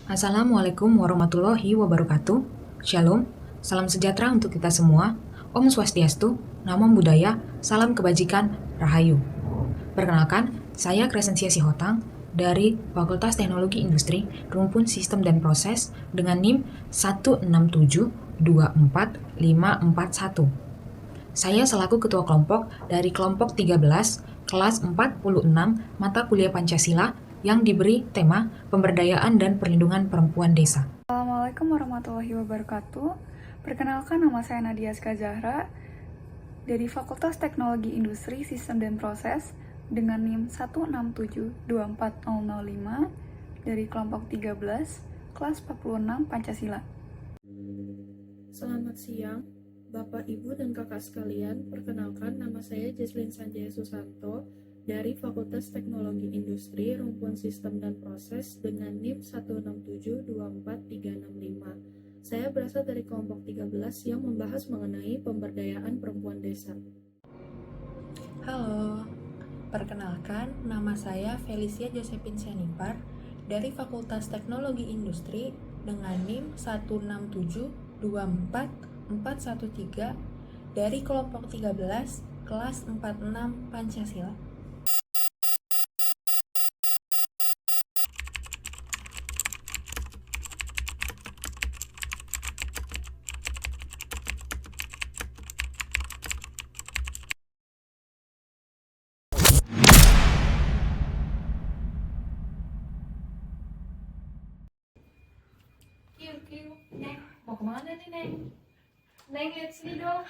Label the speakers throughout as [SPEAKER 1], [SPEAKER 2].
[SPEAKER 1] Assalamualaikum warahmatullahi wabarakatuh. Shalom, salam sejahtera untuk kita semua. Om Swastiastu, Namo Buddhaya, salam kebajikan, Rahayu. Perkenalkan, saya Crescentia Sihotang dari Fakultas Teknologi Industri, Rumpun Sistem dan Proses dengan NIM 1672451. Saya selaku Ketua Kelompok dari Kelompok 13, kelas 46, mata kuliah Pancasila yang diberi tema Pemberdayaan dan Perlindungan Perempuan Desa.
[SPEAKER 2] Assalamualaikum warahmatullahi wabarakatuh. Perkenalkan, nama saya Nadia Azka Zahra dari Fakultas Teknologi Industri Sistem dan Proses dengan NIM 1672405 dari kelompok 13 kelas 46 Pancasila.
[SPEAKER 3] Selamat siang, Bapak, Ibu, dan Kakak sekalian. Perkenalkan, nama saya Jesslyn Sanjaya Susanto dari Fakultas Teknologi Industri, Rumpun Sistem dan Proses dengan NIM 1672435. Saya berasal dari kelompok 13 yang membahas mengenai pemberdayaan perempuan desa.
[SPEAKER 4] Halo, perkenalkan nama saya Felicia Josephine Sianipar dari Fakultas Teknologi Industri dengan NIM 1672441 dari kelompok 13 kelas 46 Pancasila.
[SPEAKER 5] Kiu, Neng, mau kemana nih, Neng? Neng, lihat sini dong.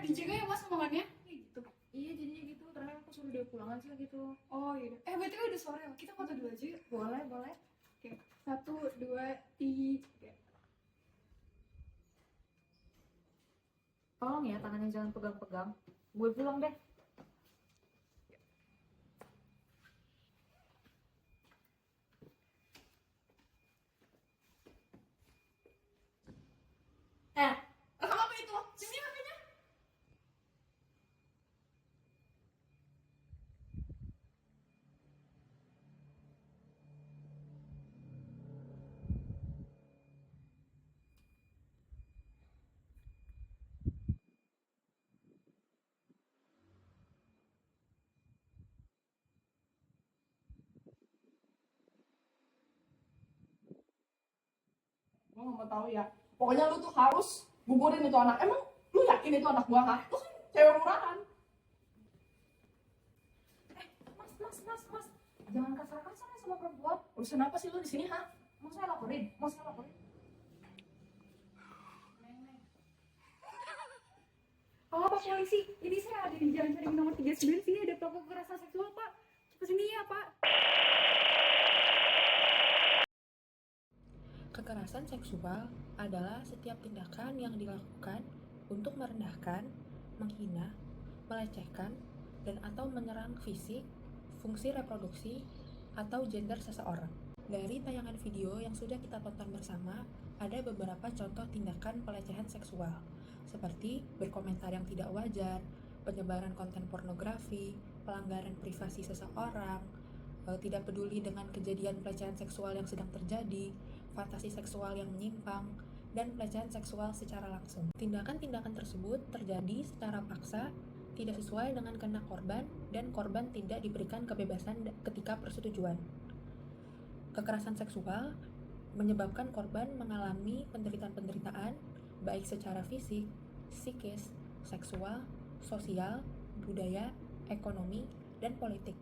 [SPEAKER 2] Dijaga ya mas omongannya?
[SPEAKER 5] Gitu. Iya, jadinya gitu. Terakhir aku suruh dia pulang aja gitu.
[SPEAKER 2] Oh iya. BTW udah sore loh. Kita foto dulu aja yuk.
[SPEAKER 5] Boleh, boleh.
[SPEAKER 2] Oke. 1, 2, 3.
[SPEAKER 5] Tolong ya, tangannya jangan pegang-pegang. Gue pulang deh.
[SPEAKER 2] Apa itu? Sini HP-nya.
[SPEAKER 6] Gue gak mau tahu ya. Pokoknya lu tuh harus gugurin itu anak. Emang lu yakin itu anak gua, ha? Lu kan cewek murahan.
[SPEAKER 5] Mas. Jangan kasar-kasar ya sama perempuan.
[SPEAKER 6] Urusan apa sih lu di sini, ha?
[SPEAKER 5] Mau saya laporin?
[SPEAKER 2] Halo Pak Polisi, ini saya ada di Jalan Caringin nomor 39. Sini ada pelaku kekerasan seksual Pak. Cepat sini ya Pak.
[SPEAKER 4] Kekerasan seksual adalah setiap tindakan yang dilakukan untuk merendahkan, menghina, melecehkan, dan atau menyerang fisik, fungsi reproduksi, atau gender seseorang. Dari tayangan video yang sudah kita tonton bersama, ada beberapa contoh tindakan pelecehan seksual, seperti berkomentar yang tidak wajar, penyebaran konten pornografi, pelanggaran privasi seseorang, tidak peduli dengan kejadian pelecehan seksual yang sedang terjadi, fantasi seksual yang menyimpang, dan pelecehan seksual secara langsung. Tindakan-tindakan tersebut terjadi secara paksa, tidak sesuai dengan kehendak korban, dan korban tidak diberikan kebebasan ketika persetujuan. Kekerasan seksual menyebabkan korban mengalami penderitaan-penderitaan, baik secara fisik, psikis, seksual, sosial, budaya, ekonomi, dan politik.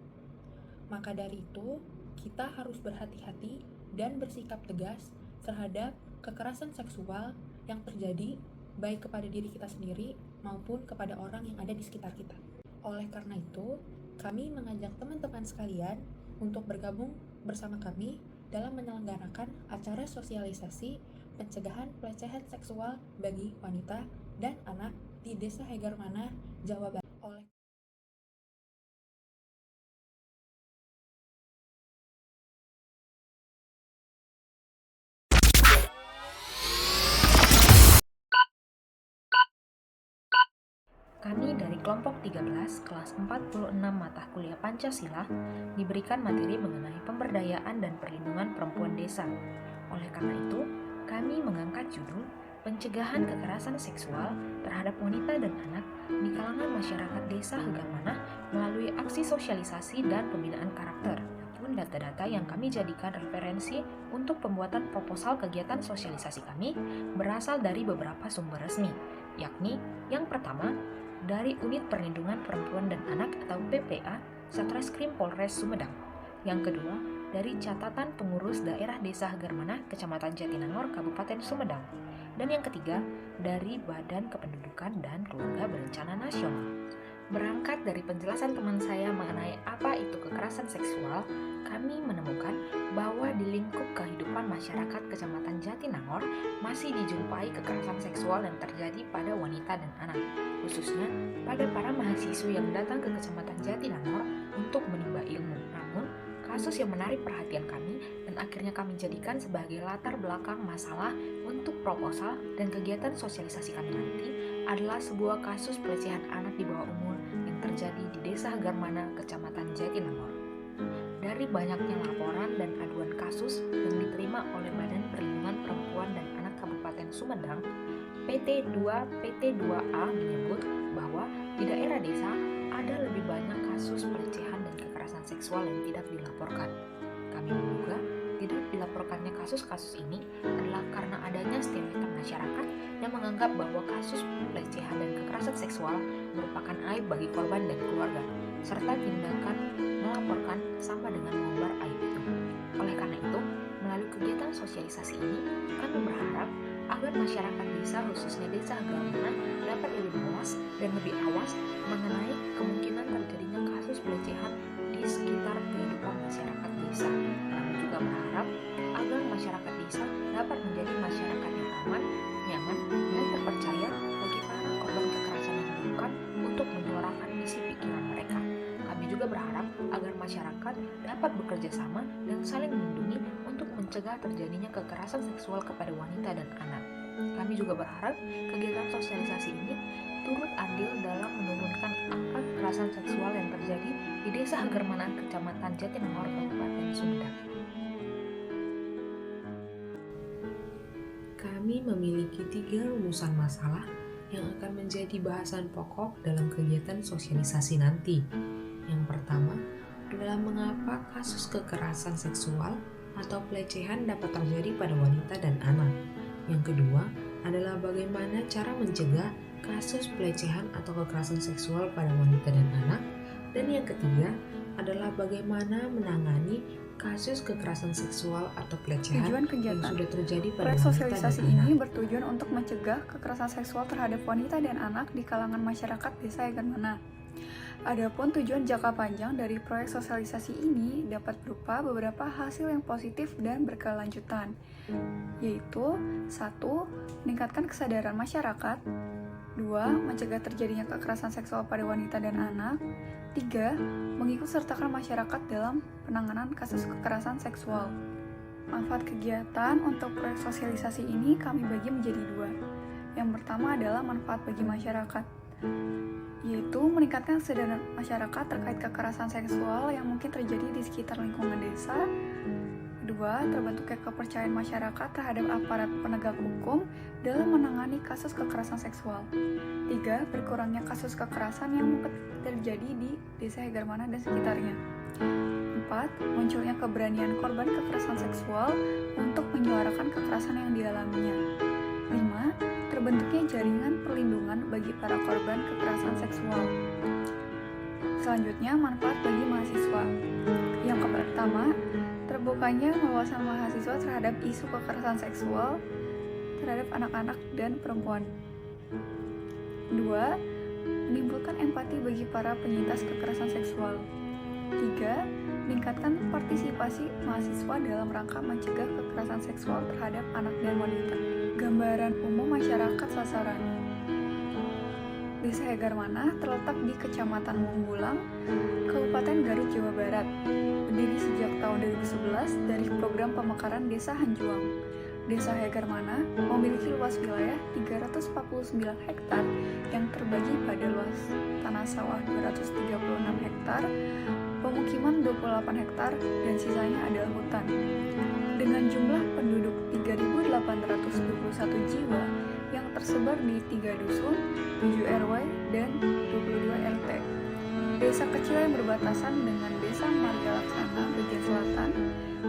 [SPEAKER 4] Maka dari itu, kita harus berhati-hati dan bersikap tegas terhadap kekerasan seksual yang terjadi baik kepada diri kita sendiri maupun kepada orang yang ada di sekitar kita. Oleh karena itu, kami mengajak teman-teman sekalian untuk bergabung bersama kami dalam menyelenggarakan acara sosialisasi pencegahan pelecehan seksual bagi wanita dan anak di Desa Hegarmana, Jawa Barat.
[SPEAKER 1] Kami dari kelompok 13 kelas 46 mata kuliah Pancasila diberikan materi mengenai pemberdayaan dan perlindungan perempuan desa. Oleh karena itu, kami mengangkat judul Pencegahan Kekerasan Seksual terhadap Wanita dan Anak di kalangan masyarakat desa Hegarmanah melalui aksi sosialisasi dan pembinaan karakter. Data-data yang kami jadikan referensi untuk pembuatan proposal kegiatan sosialisasi kami berasal dari beberapa sumber resmi, yakni yang pertama, dari Unit Perlindungan Perempuan dan Anak atau PPA Satreskrim Polres Sumedang. Yang kedua, dari catatan pengurus daerah Desa Hegarmanah, Kecamatan Jatinangor, Kabupaten Sumedang. Dan yang ketiga, dari Badan Kependudukan dan Keluarga Berencana Nasional. Berangkat dari penjelasan teman saya mengenai apa itu kekerasan seksual, kami menemukan bahwa di lingkup kehidupan masyarakat Kecamatan Jatinangor masih dijumpai kekerasan seksual yang terjadi pada wanita dan anak, khususnya pada para mahasiswa yang datang ke Kecamatan Jatinangor untuk menimba ilmu. Namun, kasus yang menarik perhatian kami dan akhirnya kami jadikan sebagai latar belakang masalah untuk proposal dan kegiatan sosialisasi kami nanti adalah sebuah kasus pelecehan anak di bawah umur yang terjadi di Desa Hegarmanah, Kecamatan Jatinangor. Dari banyaknya laporan dan aduan kasus yang diterima oleh Badan Perlindungan Perempuan dan Anak Kabupaten Sumedang, PT2A menyebut bahwa di daerah desa ada lebih banyak kasus pelecehan dan kekerasan seksual yang tidak dilaporkan. Kami menduga tidak dilaporkannya kasus-kasus ini adalah karena adanya stereotip masyarakat yang menganggap bahwa kasus pelecehan dan kekerasan seksual merupakan aib bagi korban dan keluarga, serta tindakan melaporkan sama dengan mengumbar aib itu. Oleh karena itu, melalui kegiatan sosialisasi ini, kami berharap agar masyarakat desa, khususnya Desa Hegarmanah, dapat lebih mawas dan lebih awas mengenai kemungkinan terjadinya kasus pelecehan di sekitar kehidupan masyarakat desa. Kami juga berharap agar masyarakat desa dapat menjadi masyarakat yang aman, nyaman, dan terpercaya bagi para korban kekerasan yang dilakukan untuk menyuarakan isi pikiran mereka. Kami juga berharap agar masyarakat dapat bekerja sama dan saling melindungi untuk mencegah terjadinya kekerasan seksual kepada wanita dan anak. Kami juga berharap kegiatan sosialisasi ini turut andil dalam menurunkan angka kekerasan seksual yang terjadi di Desa Hegarmanah, Kecamatan Jatinangor, Kabupaten Sumedang. Kami memiliki 3 rumusan masalah yang akan menjadi bahasan pokok dalam kegiatan sosialisasi nanti. Yang pertama adalah mengapa kasus kekerasan seksual atau pelecehan dapat terjadi pada wanita dan anak. Yang kedua adalah bagaimana cara mencegah kasus pelecehan atau kekerasan seksual pada wanita dan anak. Dan yang ketiga adalah bagaimana menangani kasus kekerasan seksual atau pelecehan
[SPEAKER 2] Tujuan
[SPEAKER 1] yang
[SPEAKER 2] kegiatan
[SPEAKER 1] sudah terjadi pada
[SPEAKER 2] proyek
[SPEAKER 1] wanita
[SPEAKER 2] sosialisasi
[SPEAKER 1] dan anak.
[SPEAKER 2] ini bertujuan untuk mencegah kekerasan seksual terhadap wanita dan anak di kalangan masyarakat Desa Hegarmanah. Adapun tujuan jangka panjang dari proyek sosialisasi ini dapat berupa beberapa hasil yang positif dan berkelanjutan, yaitu 1. Meningkatkan kesadaran masyarakat, 2. Mencegah terjadinya kekerasan seksual pada wanita dan anak, 3. Mengikutsertakan masyarakat dalam penanganan kasus kekerasan seksual. Manfaat kegiatan untuk proyek sosialisasi ini kami bagi menjadi 2. Yang pertama adalah manfaat bagi masyarakat, yaitu meningkatkan kesadaran masyarakat terkait kekerasan seksual yang mungkin terjadi di sekitar lingkungan desa. Kedua, terbentuknya kepercayaan masyarakat terhadap aparat penegak hukum dalam menangani kasus kekerasan seksual. 3. Berkurangnya kasus kekerasan yang mungkin terjadi di Desa Hegarmanah dan sekitarnya. 4. Munculnya keberanian korban kekerasan seksual untuk menyuarakan kekerasan yang dialaminya. 5. Terbentuknya jaringan perlindungan bagi para korban kekerasan seksual. Selanjutnya, manfaat bagi mahasiswa. Yang pertama, terbukanya wawasan mahasiswa terhadap isu kekerasan seksual terhadap anak-anak dan perempuan. 2. Menimbulkan empati bagi para penyintas kekerasan seksual. 3. Meningkatkan partisipasi mahasiswa dalam rangka mencegah kekerasan seksual terhadap anak dan wanita. Gambaran umum masyarakat sasaran. Desa Hegarmanah terletak di Kecamatan Munggulang, Kabupaten Garut, Jawa Barat. Berdiri sejak tahun 2011 dari program pemekaran Desa Hanjuang. Desa Hegermana memiliki luas wilayah 349 hektar yang terbagi pada luas tanah sawah 236 hektar, pemukiman 28 hektar, dan sisanya adalah hutan. Dengan jumlah penduduk 3.821 jiwa yang tersebar di 3 dusun, 7 RW, dan 22 RT. Desa kecil yang berbatasan dengan Desa Marga Laksana bagian selatan,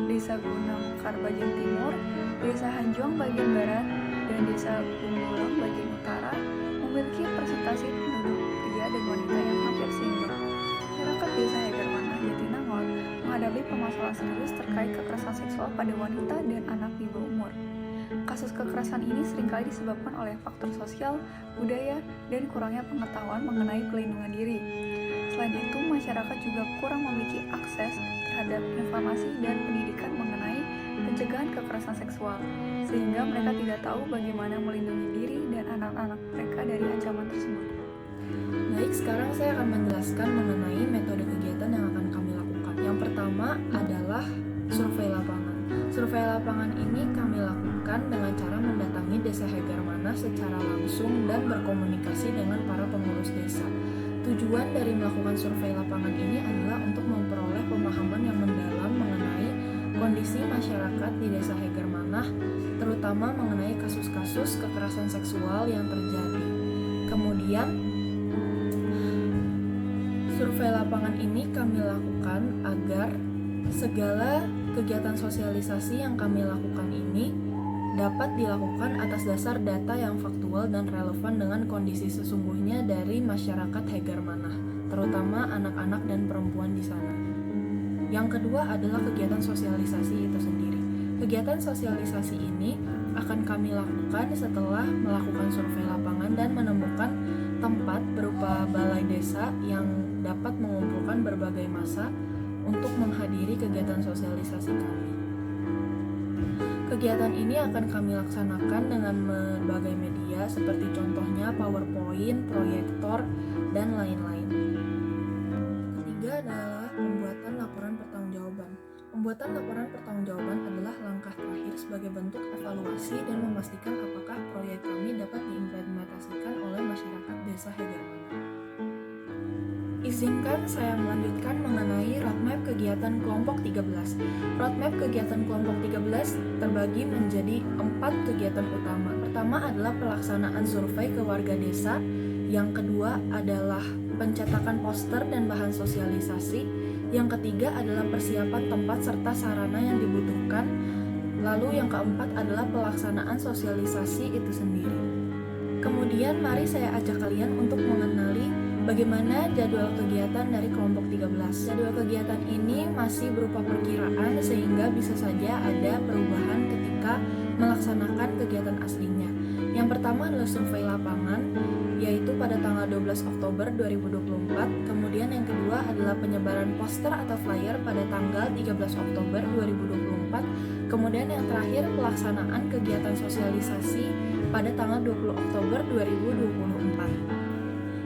[SPEAKER 2] Desa Gunung Mekar bagian timur, Desa Hanjuang bagian barat, dan Desa Bumbulang bagian utara memiliki presentasi penduduk pria dan wanita yang hampir seimbang. Masyarakat Desa Hegermana Jatinangor menghadapi permasalahan serius terkait kekerasan seksual pada wanita dan anak di bawah umur. Kasus kekerasan ini seringkali disebabkan oleh faktor sosial, budaya, dan kurangnya pengetahuan mengenai pelindungan diri. Selain itu, masyarakat juga kurang memiliki akses terhadap informasi dan pendidikan mengenai pencegahan kekerasan seksual, sehingga mereka tidak tahu bagaimana melindungi diri dan anak-anak mereka dari ancaman tersebut.
[SPEAKER 7] Baik, sekarang saya akan menjelaskan mengenai metode kegiatan yang akan kami lakukan. Yang pertama adalah survei lapangan. Survei lapangan ini kami lakukan dengan cara mendatangi Desa Hegermana secara langsung dan berkomunikasi dengan para pengurus desa. Tujuan dari melakukan survei lapangan ini adalah untuk memperoleh pemahaman yang mendalam mengenai kondisi masyarakat di Desa Hegermana, terutama mengenai kasus-kasus kekerasan seksual yang terjadi. Kemudian, survei lapangan ini kami lakukan agar segala kegiatan sosialisasi yang kami lakukan ini dapat dilakukan atas dasar data yang faktual dan relevan dengan kondisi sesungguhnya dari masyarakat Hegermana, terutama anak-anak dan perempuan di sana. Yang kedua adalah kegiatan sosialisasi itu sendiri. Kegiatan sosialisasi ini akan kami lakukan setelah melakukan survei lapangan dan menemukan tempat berupa balai desa yang dapat mengumpulkan berbagai massa untuk menghadiri kegiatan sosialisasi kami. Kegiatan ini akan kami laksanakan dengan berbagai media seperti contohnya PowerPoint, proyektor, dan lain-lain. Ketiga adalah pembuatan laporan pertanggungjawaban. Pembuatan laporan pertanggungjawaban adalah langkah terakhir sebagai bentuk evaluasi dan memastikan apakah proyek kami dapat diimplementasikan oleh masyarakat Desa Hegermana. Izinkan saya melanjutkan mengenai roadmap kegiatan kelompok 13. Roadmap kegiatan kelompok 13 terbagi menjadi 4 kegiatan utama. Pertama adalah pelaksanaan survei ke warga desa. Yang kedua adalah pencetakan poster dan bahan sosialisasi. Yang ketiga adalah persiapan tempat serta sarana yang dibutuhkan. Lalu yang keempat adalah pelaksanaan sosialisasi itu sendiri. Kemudian mari saya ajak kalian untuk mengenali bagaimana jadwal kegiatan dari kelompok 13. Jadwal kegiatan ini masih berupa perkiraan sehingga bisa saja ada perubahan ketika melaksanakan kegiatan aslinya. Yang pertama adalah survei lapangan, yaitu pada tanggal 12 Oktober 2024. Kemudian yang kedua adalah penyebaran poster atau flyer pada tanggal 13 Oktober 2024. Kemudian yang terakhir pelaksanaan kegiatan sosialisasi pada tanggal 20 Oktober 2024.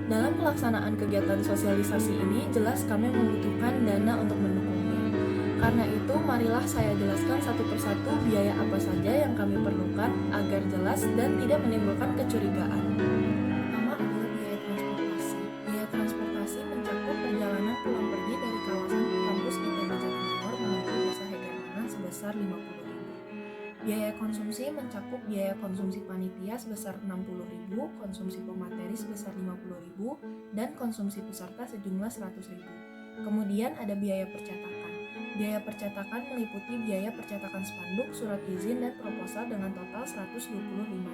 [SPEAKER 7] Dalam pelaksanaan kegiatan sosialisasi ini, jelas kami membutuhkan dana untuk mendukungnya. Karena itu, marilah saya jelaskan satu persatu biaya apa saja yang kami perlukan agar jelas dan tidak menimbulkan kecurigaan. Pertama adalah biaya transportasi. Biaya transportasi mencakup perjalanan pulang pergi dari kawasan kampus ITB Jatinangor menuju Desa Hegermana sebesar Rp50.000. Biaya konsumsi mencakup biaya konsumsi panitia sebesar Rp60.000, konsumsi pemateri sebesar Rp50.000, dan konsumsi peserta sejumlah Rp100.000. Kemudian ada biaya percetakan. Biaya percetakan meliputi biaya percetakan spanduk, surat izin, dan proposal dengan total Rp125.000.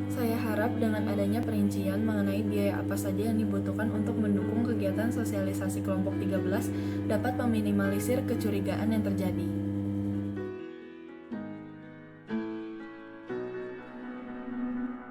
[SPEAKER 7] Saya harap dengan adanya perincian mengenai biaya apa saja yang dibutuhkan untuk mendukung kegiatan sosialisasi kelompok 13 dapat meminimalisir kecurigaan yang terjadi.